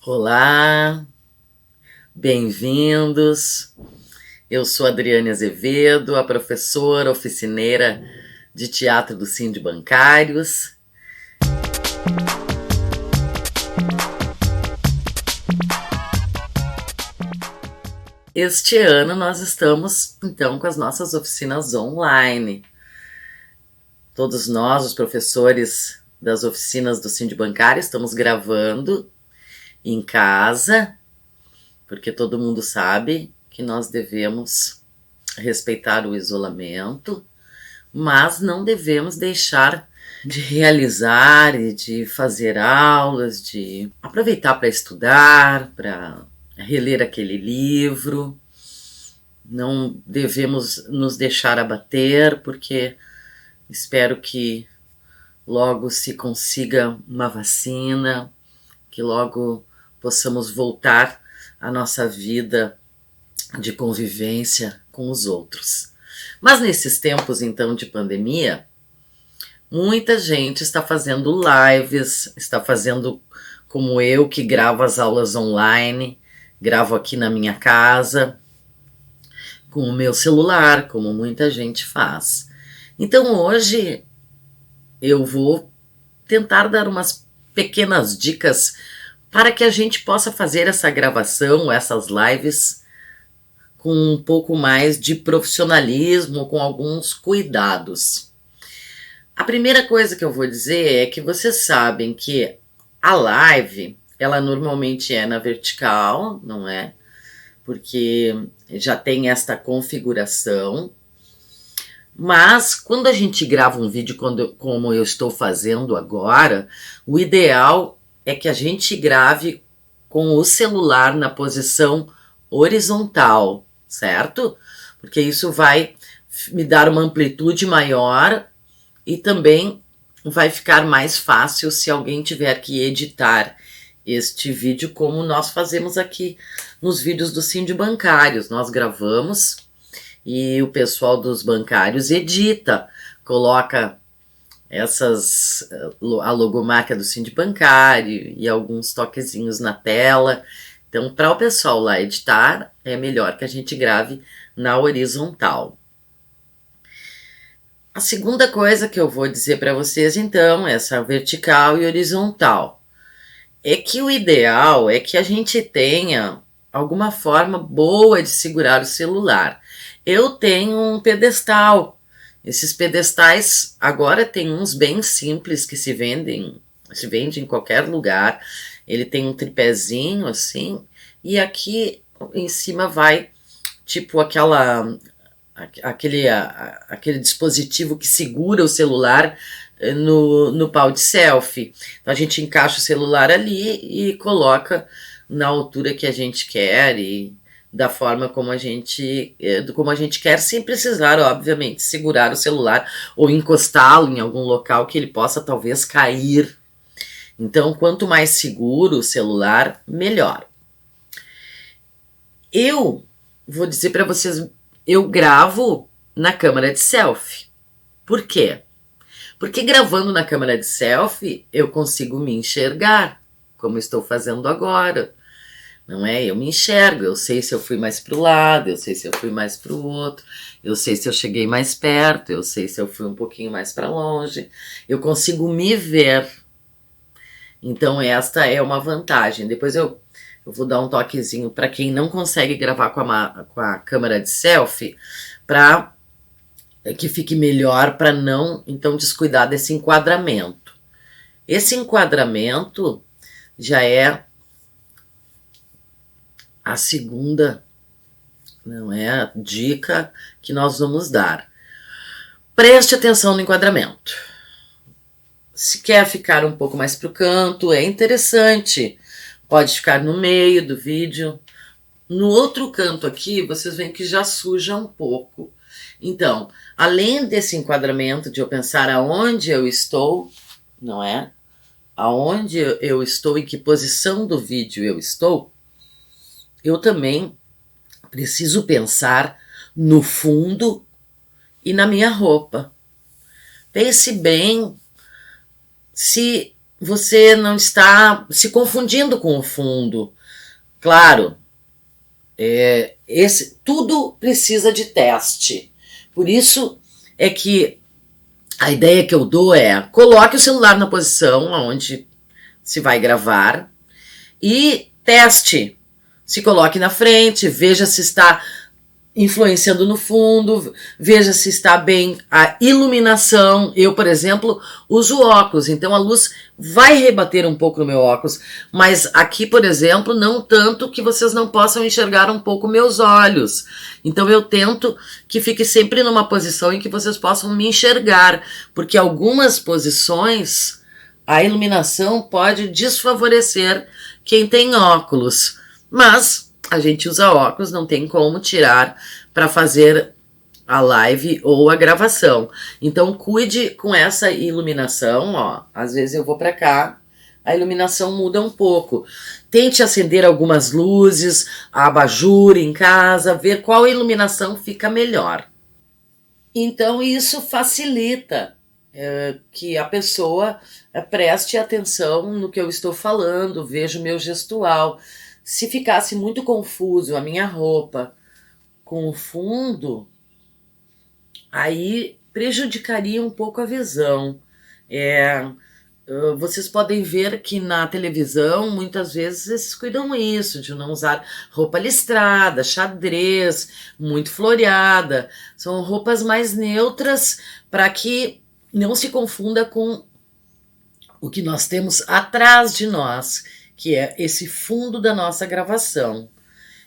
Olá, bem-vindos. Eu sou Adriane Azevedo, a professora oficineira de teatro do Sind Bancários. Este ano nós estamos, então, com as nossas oficinas online. Todos nós, os professores das oficinas do Sind Bancário, estamos gravando em casa, porque todo mundo sabe que nós devemos respeitar o isolamento, mas não devemos deixar de realizar e de fazer aulas, de aproveitar para estudar, para reler aquele livro. Não devemos nos deixar abater, porque espero que logo se consiga uma vacina, que logo possamos voltar à nossa vida de convivência com os outros. Mas nesses tempos, então, de pandemia, muita gente está fazendo lives, está fazendo como eu, que gravo as aulas online, gravo aqui na minha casa, com o meu celular, como muita gente faz. Então hoje eu vou tentar dar umas pequenas dicas para que a gente possa fazer essa gravação, essas lives, com um pouco mais de profissionalismo, com alguns cuidados. A primeira coisa que eu vou dizer é que vocês sabem que a live, ela normalmente é na vertical, não é? Porque já tem esta configuração. Mas quando a gente grava um vídeo como eu estou fazendo agora, o ideal é que a gente grave com o celular na posição horizontal, certo? Porque isso vai me dar uma amplitude maior e também vai ficar mais fácil se alguém tiver que editar este vídeo, como nós fazemos aqui nos vídeos do Sind Bancários. Nós gravamos e o pessoal dos bancários edita, coloca a logomarca do Sind Bancário e alguns toquezinhos na tela. Então, para o pessoal lá editar, é melhor que a gente grave na horizontal. A segunda coisa que eu vou dizer para vocês, então, essa vertical e horizontal, é que o ideal é que a gente tenha alguma forma boa de segurar o celular. Eu tenho um pedestal. Esses pedestais agora tem uns bem simples que se vende em qualquer lugar. Ele tem um tripézinho assim, e aqui em cima vai tipo aquele dispositivo que segura o celular no pau de selfie. Então a gente encaixa o celular ali e coloca na altura que a gente quer e da forma como a gente quer, sem precisar, obviamente, segurar o celular ou encostá-lo em algum local que ele possa talvez cair. Então, quanto mais seguro o celular, melhor. Eu vou dizer para vocês, eu gravo na câmera de selfie. Por quê? Porque gravando na câmera de selfie, eu consigo me enxergar, como estou fazendo agora. Não é? Eu me enxergo, eu sei se eu fui mais para o lado, eu sei se eu fui mais para o outro, eu sei se eu cheguei mais perto, eu sei se eu fui um pouquinho mais para longe. Eu consigo me ver. Então esta é uma vantagem. Depois eu vou dar um toquezinho para quem não consegue gravar com a câmera de selfie, para que fique melhor, para não então descuidar desse enquadramento. Esse enquadramento já é a segunda, não é, a dica que nós vamos dar. Preste atenção no enquadramento. Se quer ficar um pouco mais para o canto, é interessante. Pode ficar no meio do vídeo. No outro canto aqui, vocês veem que já suja um pouco. Então, além desse enquadramento de eu pensar aonde eu estou, não é? Aonde eu estou, em que posição do vídeo eu estou, eu também preciso pensar no fundo e na minha roupa. Pense bem se você não está se confundindo com o fundo. Claro, tudo precisa de teste. Por isso é que a ideia que eu dou é: coloque o celular na posição onde se vai gravar e teste. Se coloque na frente, veja se está influenciando no fundo, veja se está bem a iluminação. Eu, por exemplo, uso óculos, então a luz vai rebater um pouco no meu óculos, mas aqui, por exemplo, não tanto que vocês não possam enxergar um pouco meus olhos. Então eu tento que fique sempre numa posição em que vocês possam me enxergar, porque algumas posições a iluminação pode desfavorecer quem tem óculos, mas a gente usa óculos, não tem como tirar para fazer a live ou a gravação. Então cuide com essa iluminação, ó. Às vezes eu vou para cá, a iluminação muda um pouco. Tente acender algumas luzes, a abajur em casa, ver qual iluminação fica melhor. Então isso facilita que a pessoa preste atenção no que eu estou falando, veja o meu gestual. Se ficasse muito confuso a minha roupa com o fundo, aí prejudicaria um pouco a visão. Vocês podem ver que na televisão muitas vezes eles cuidam isso, de não usar roupa listrada, xadrez, muito floreada. São roupas mais neutras para que não se confunda com o que nós temos atrás de nós, que é esse fundo da nossa gravação.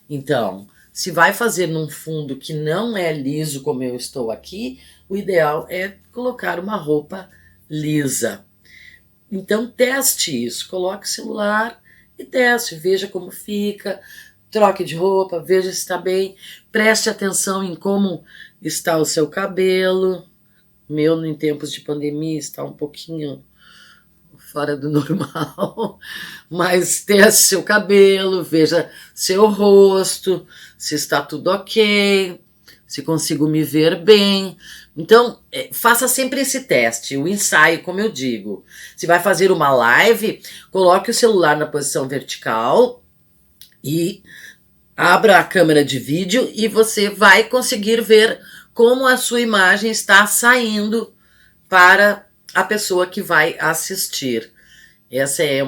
Então, se vai fazer num fundo que não é liso como eu estou aqui, o ideal é colocar uma roupa lisa. Então teste isso, coloque o celular e teste, veja como fica, troque de roupa, veja se está bem, preste atenção em como está o seu cabelo. Meu, em tempos de pandemia, está um pouquinho fora do normal, mas teste seu cabelo, veja seu rosto, se está tudo ok, se consigo me ver bem. Então, faça sempre esse teste, o ensaio, como eu digo. Se vai fazer uma live, coloque o celular na posição vertical e abra a câmera de vídeo e você vai conseguir ver como a sua imagem está saindo para a pessoa que vai assistir. Essa é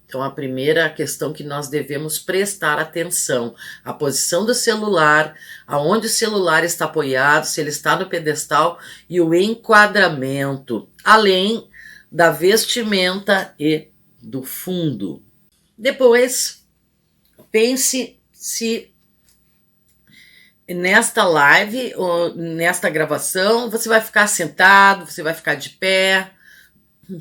então a primeira questão que nós devemos prestar atenção: a posição do celular, aonde o celular está apoiado, se ele está no pedestal, e o enquadramento, além da vestimenta e do fundo. Depois, pense se nesta live ou nesta gravação você vai ficar sentado, você vai ficar de pé.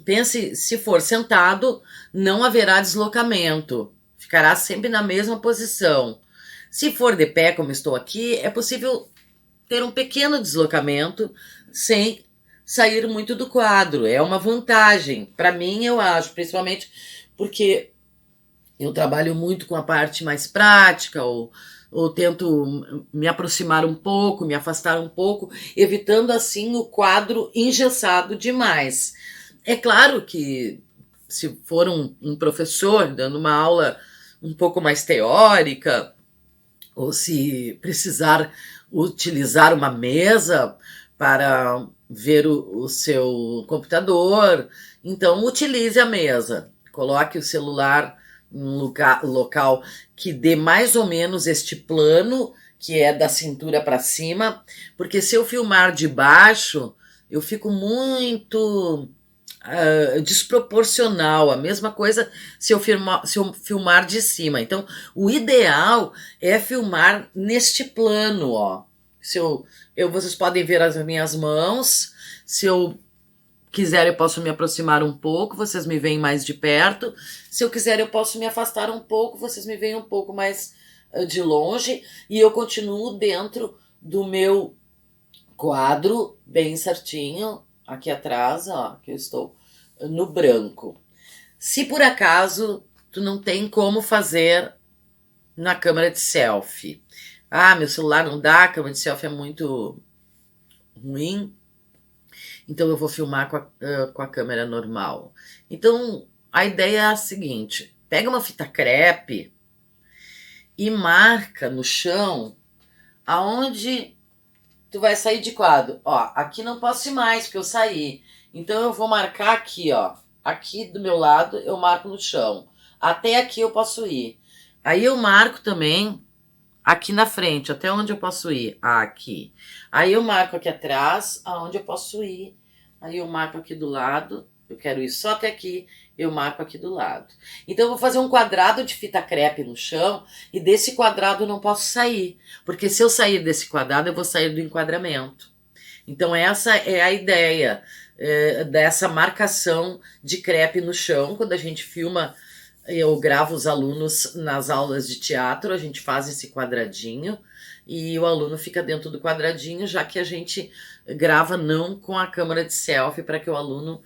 Pense, se for sentado, não haverá deslocamento, ficará sempre na mesma posição. Se for de pé, como estou aqui, é possível ter um pequeno deslocamento sem sair muito do quadro. É uma vantagem, para mim, eu acho, principalmente porque eu trabalho muito com a parte mais prática, ou tento me aproximar um pouco, me afastar um pouco, evitando assim o quadro engessado demais. É claro que se for um professor dando uma aula um pouco mais teórica, ou se precisar utilizar uma mesa para ver o seu computador, então utilize a mesa. Coloque o celular em um local que dê mais ou menos este plano, que é da cintura para cima, porque se eu filmar de baixo, eu fico muito desproporcional. A mesma coisa se eu filmar de cima. Então, o ideal é filmar neste plano, ó. Vocês podem ver as minhas mãos. Se eu quiser, eu posso me aproximar um pouco, vocês me veem mais de perto. Se eu quiser, eu posso me afastar um pouco, vocês me veem um pouco mais de longe, e eu continuo dentro do meu quadro bem certinho, aqui atrás, ó, que eu estou no branco. Se por acaso tu não tem como fazer na câmera de selfie, meu celular não dá, a câmera de selfie é muito ruim, Então eu vou filmar com a câmera normal. Então a ideia é a seguinte: pega uma fita crepe e marca no chão aonde tu vai sair de quadro. Ó, aqui não posso ir mais porque eu saí. Então eu vou marcar aqui, ó. Aqui do meu lado eu marco no chão. Até aqui eu posso ir. Aí eu marco também aqui na frente, até onde eu posso ir? Aqui. Aí eu marco aqui atrás, aonde eu posso ir. Aí eu marco aqui do lado, eu quero ir só até aqui, eu marco aqui do lado. Então eu vou fazer um quadrado de fita crepe no chão e desse quadrado eu não posso sair, porque se eu sair desse quadrado eu vou sair do enquadramento. Então essa é a ideia dessa marcação de crepe no chão. Quando a gente filma, eu gravo os alunos nas aulas de teatro, a gente faz esse quadradinho e o aluno fica dentro do quadradinho, já que a gente grava não com a câmera de selfie, para que o aluno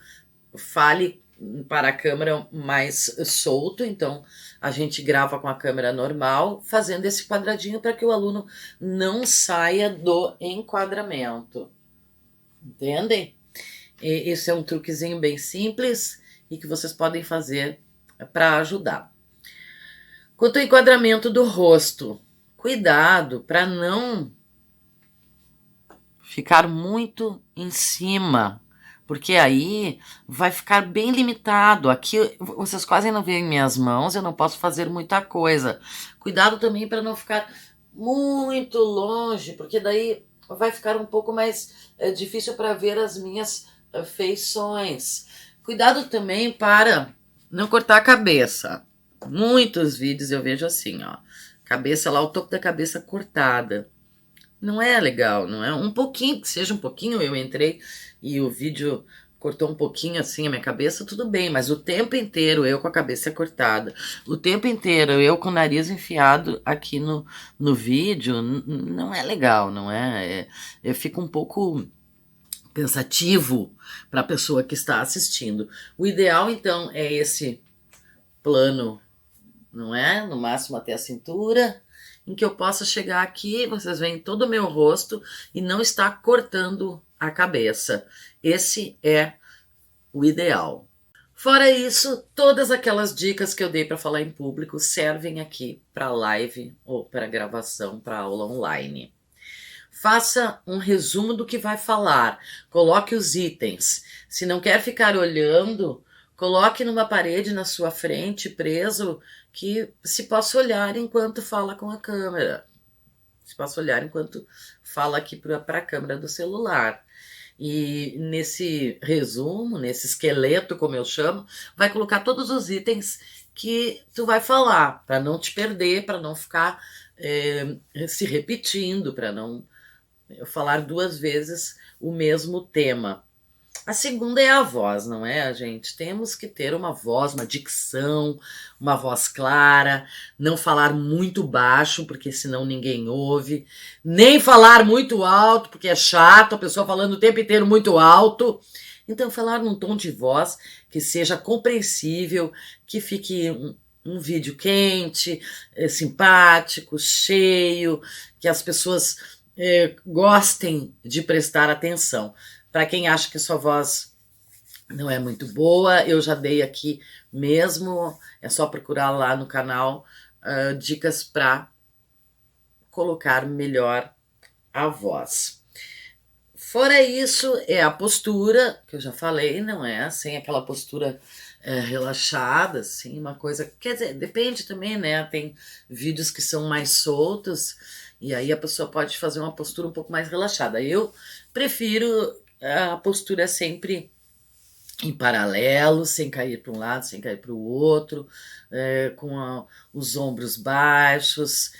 fale para a câmera mais solto. Então a gente grava com a câmera normal, fazendo esse quadradinho para que o aluno não saia do enquadramento. Entendem? E esse é um truquezinho bem simples e que vocês podem fazer para ajudar. Quanto ao enquadramento do rosto, cuidado para não ficar muito em cima, porque aí vai ficar bem limitado. Aqui vocês quase não veem minhas mãos, eu não posso fazer muita coisa. Cuidado também para não ficar muito longe, porque daí vai ficar um pouco mais difícil para ver as minhas feições. Cuidado também para não cortar a cabeça. Muitos vídeos eu vejo assim, ó, cabeça lá, o topo da cabeça cortada. Não é legal, não é? Um pouquinho, que seja um pouquinho, eu entrei e o vídeo cortou um pouquinho assim a minha cabeça, tudo bem, mas o tempo inteiro eu com a cabeça cortada, o tempo inteiro eu com o nariz enfiado aqui no vídeo, não é legal, não é? Eu fico um pouco pensativo para a pessoa que está assistindo. O ideal, então, é esse plano, não é? No máximo até a cintura, em que eu possa chegar aqui, vocês veem todo o meu rosto e não está cortando a cabeça. Esse é o ideal. Fora isso, todas aquelas dicas que eu dei para falar em público servem aqui para live ou para gravação, para aula online. Faça um resumo do que vai falar, coloque os itens. Se não quer ficar olhando, coloque numa parede na sua frente, preso, que se possa olhar enquanto fala com a câmera. Se possa olhar enquanto fala aqui para a câmera do celular. E nesse resumo, nesse esqueleto, como eu chamo, vai colocar todos os itens que tu vai falar, para não te perder, para não ficar se repetindo, para não falar duas vezes o mesmo tema. A segunda é a voz, não é, gente? Temos que ter uma voz, uma dicção, uma voz clara, não falar muito baixo, porque senão ninguém ouve, nem falar muito alto, porque é chato, a pessoa falando o tempo inteiro muito alto. Então, falar num tom de voz que seja compreensível, que fique um vídeo quente, simpático, cheio, que as pessoas gostem de prestar atenção. Para quem acha que sua voz não é muito boa, eu já dei aqui mesmo, é só procurar lá no canal dicas para colocar melhor a voz. Fora isso, é a postura, que eu já falei, não é assim, aquela postura relaxada, assim, uma coisa, quer dizer, depende também, né, tem vídeos que são mais soltos, e aí a pessoa pode fazer uma postura um pouco mais relaxada. Eu prefiro a postura sempre em paralelo, sem cair para um lado, sem cair para o outro, com os ombros baixos,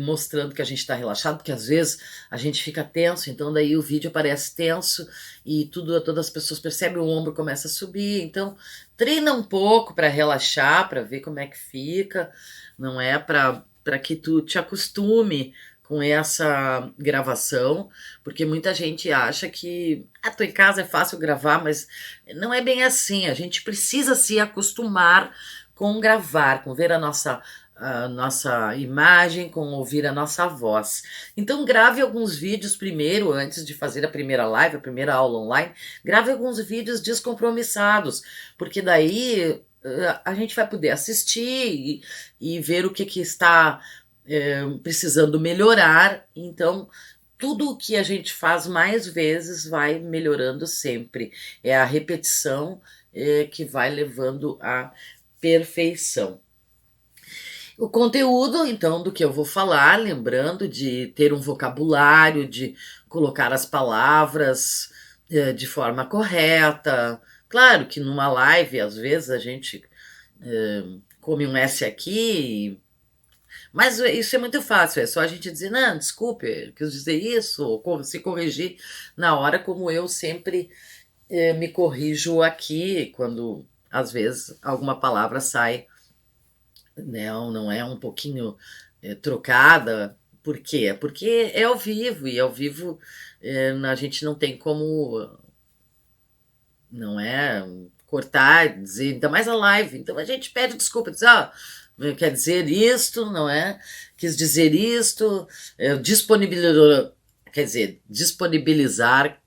mostrando que a gente está relaxado, porque às vezes a gente fica tenso, então daí o vídeo parece tenso e todas as pessoas percebem, o ombro começa a subir. Então treina um pouco para relaxar, para ver como é que fica, não é para que tu te acostume com essa gravação, porque muita gente acha que tô em casa, é fácil gravar, mas não é bem assim. A gente precisa se acostumar com gravar, com ver a nossa a nossa imagem, com ouvir a nossa voz. Então grave alguns vídeos primeiro, antes de fazer a primeira live, a primeira aula online, grave alguns vídeos descompromissados, porque daí a gente vai poder assistir e ver o que está precisando melhorar. Então, tudo o que a gente faz mais vezes vai melhorando sempre. É a repetição que vai levando à perfeição. O conteúdo, então, do que eu vou falar, lembrando de ter um vocabulário, de colocar as palavras de forma correta. Claro que numa live, às vezes, a gente come um S aqui, mas isso é muito fácil, é só a gente dizer, não, desculpe, eu quis dizer isso, ou se corrigir na hora, como eu sempre me corrijo aqui, quando às vezes alguma palavra sai, não é um pouquinho trocada. Por quê? Porque é ao vivo, e ao vivo a gente não tem como, não é, cortar, dizer, ainda mais a live. Então a gente pede desculpa, diz, quer dizer isto, não é? Quis dizer isto, disponibilizar, quer dizer, disponibilizar,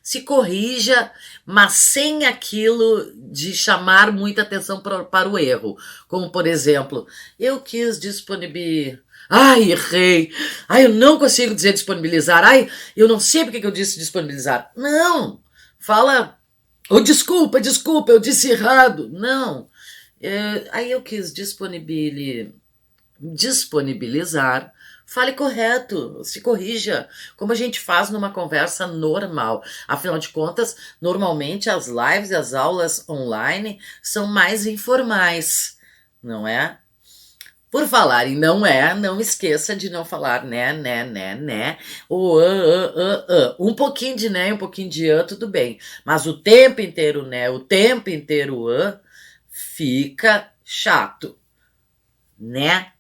se corrija, mas sem aquilo de chamar muita atenção para o erro. Como, por exemplo, eu quis disponibilizar. Ai, errei. Ai, eu não consigo dizer disponibilizar. Ai, eu não sei porque que eu disse disponibilizar. Não. Fala, desculpa, eu disse errado. Não. Aí eu quis disponibilizar. Fale correto, se corrija, como a gente faz numa conversa normal. Afinal de contas, normalmente as lives e as aulas online são mais informais, não é? Por falar em não esqueça de não falar né, ou um pouquinho de né, um pouquinho de tudo bem. Mas o tempo inteiro né, o tempo inteiro fica chato, né?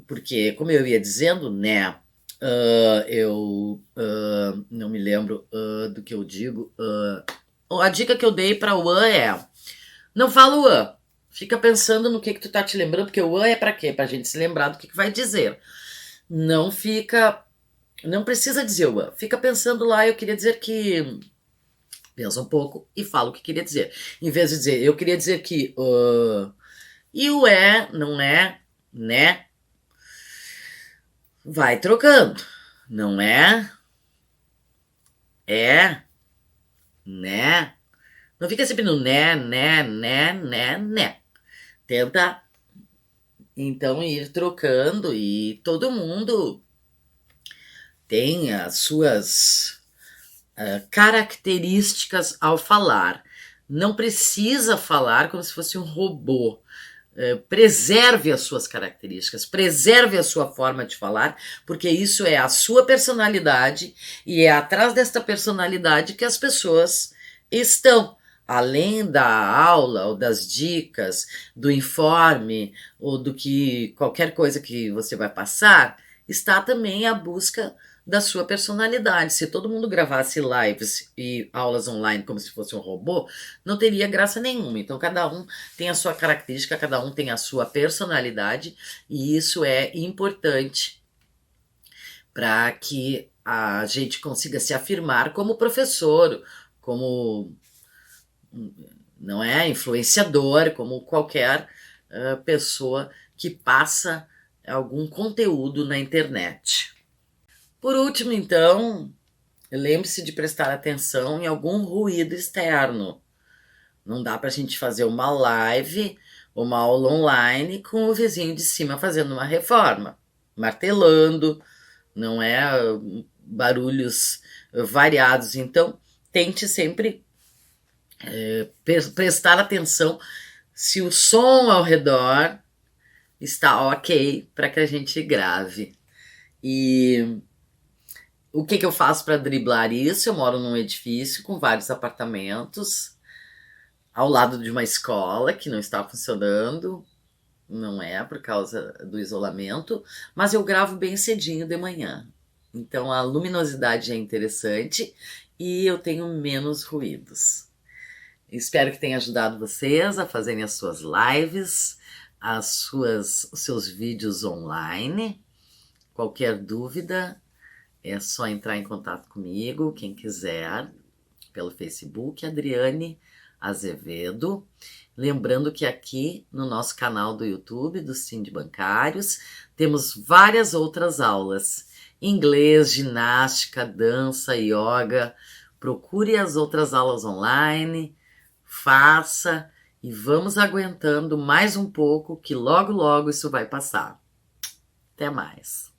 Porque, como eu ia dizendo, né, eu não me lembro do que eu digo. A dica que eu dei para o é, não fala o fica pensando no que tu tá te lembrando, porque o é para quê? Pra gente se lembrar do que vai dizer. Não precisa dizer o fica pensando lá, eu queria dizer que... Pensa um pouco e fala o que queria dizer. Em vez de dizer, eu queria dizer que... e o não é, né? Vai trocando, não é? É, né? Não fica sempre no né. Tenta, então, ir trocando, e todo mundo tem as suas características ao falar. Não precisa falar como se fosse um robô. Preserve as suas características, preserve a sua forma de falar, porque isso é a sua personalidade, e é atrás desta personalidade que as pessoas estão. Além da aula, ou das dicas, do informe, ou do que qualquer coisa que você vai passar, está também a busca da sua personalidade. Se todo mundo gravasse lives e aulas online como se fosse um robô, não teria graça nenhuma. Então, cada um tem a sua característica, cada um tem a sua personalidade, e isso é importante para que a gente consiga se afirmar como professor, como, não é, influenciador, como qualquer pessoa que passa algum conteúdo na internet. Por último, então, lembre-se de prestar atenção em algum ruído externo. Não dá para a gente fazer uma live, uma aula online com o vizinho de cima fazendo uma reforma, martelando, não é? Barulhos variados. Então, tente sempre prestar atenção se o som ao redor está ok para que a gente grave. E o que eu faço para driblar isso? Eu moro num edifício com vários apartamentos, ao lado de uma escola que não está funcionando, não é por causa do isolamento, mas eu gravo bem cedinho de manhã. Então a luminosidade é interessante e eu tenho menos ruídos. Espero que tenha ajudado vocês a fazerem as suas lives os seus vídeos online. Qualquer dúvida é só entrar em contato comigo, quem quiser, pelo Facebook, Adriane Azevedo. Lembrando que aqui no nosso canal do YouTube, do Sind Bancários, temos várias outras aulas. Inglês, ginástica, dança, yoga. Procure as outras aulas online, faça e vamos aguentando mais um pouco que logo, logo isso vai passar. Até mais!